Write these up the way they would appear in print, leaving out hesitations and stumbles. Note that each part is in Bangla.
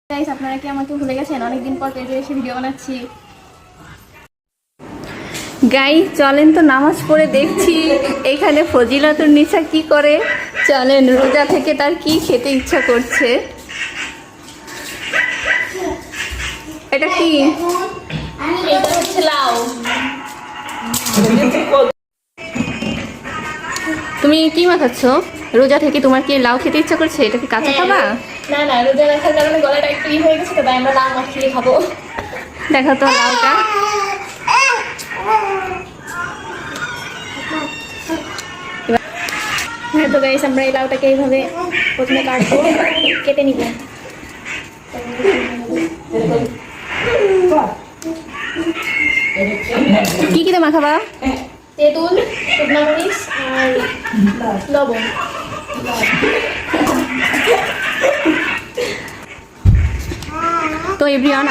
গাইস আপনারা কি আমাকে ভুলে গেছেন? অনেকদিন পর পেজে এসে ভিডিও বানাচ্ছি। গাইস চলেন তো নামাজ পড়ে দেখছি এখানে ফজিলাতুন নিসা কি করে। চলেন রোজা থেকে তার কি খেতে ইচ্ছা করছে। এটা কি? এটা হচ্ছে লাউ। তুমি কি মাখাচ্ছ? রোজা থেকে তোমার কি লাউ খেতে ইচ্ছা করছে? এটা কি কাঁচা খাবা? না না, রোজা রাখার কারণে গলাটা একটু হয়ে গেছে, তাই আমরা লাউ মাখিয়ে খাবো। দেখো তো লাউটা। হ্যাঁ তো গাইস, আমরা এই লাউটাকে এইভাবে প্রথমে কাটবো, কেটে নিব। কি কি মাখাবা? তেঁতুল, শুকনো মরিচ আর লবণ। তো এভরিওয়ান,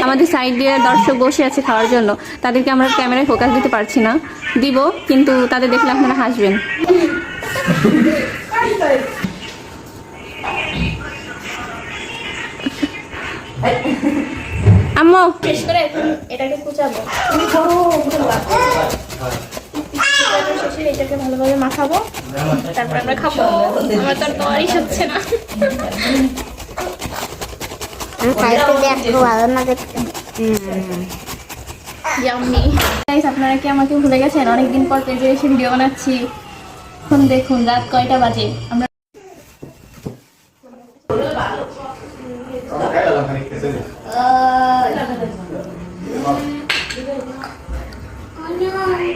আমাদের সাইড দিয়ে দর্শক বসে আছে খাওয়ার জন্য। তাদেরকে আমরা ক্যামেরায় ফোকাস দিতে পারছি না, দিব কিন্তু তাদের দেখলে আপনারা হাসবেন। আম্মু শেষ করে এখন এটাকে কুচাবো। শেষে এটাকে ভালোভাবে মাখাবো, তারপর আমরা খাবো। আমার তো আর তরকারি হচ্ছে না। গাইস আপনারা কি আমাকে ভুলে গেছেন? অনেকদিন পর পেজে এসে ভিডিও বানাচ্ছি। এখন দেখুন রাত কয়টা বাজে। আমরা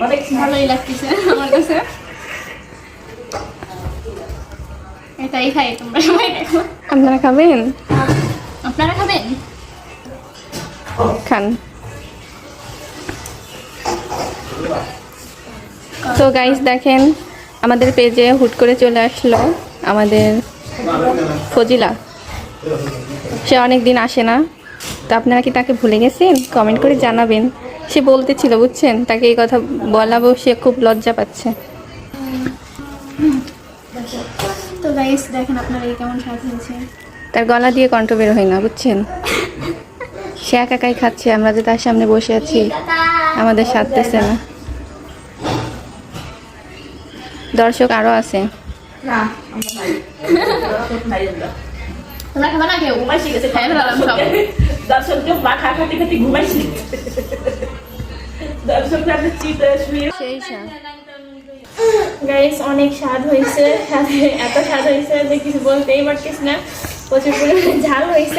অনেক ভালোই লাগতেছে আমার কাছে। এটাই খাই, তোমরা সবাই দেখো। আপনারা খাবেন? আপনারা খাবেন? খান। তো গাইস দেখেন, আমাদের পেজে হুট করে চলে আসলো আমাদের ফজিলা। সে অনেক দিন আসে না, তো আপনারা কি তাকে ভুলে গেছেন? কমেন্ট করে জানাবেন। সে বলতেছিল, বুঝছেন, তাকে এই কথা বলাবো, সে খুব লজ্জা পাচ্ছে। তো গাইস দেখেন আপনারা এই কেমন স্বাদ হয়েছে। তার গলা দিয়ে কণ্ঠ বের হয় না, বুঝছেন। সে একা একাই খাচ্ছে, আমরা যে তার সামনে বসে আছি আমাদের সাধতেছে না। দর্শক আরো আছে। তোমরা খাবে না কেউ? ঘুমাইছি গেছে, খাই ফেলাম সব। দর্শককে মাখা খাতে খাতে ঘুমাইছি। দর্শকরা চিতে শুয়ে সেই স্বাদ। গাইস অনেক স্বাদ হয়েছে, এত স্বাদ হয়েছে যে কিছু বলতেই পারছিস না। প্রচুর পরিমাণে ঝাল হয়েছে।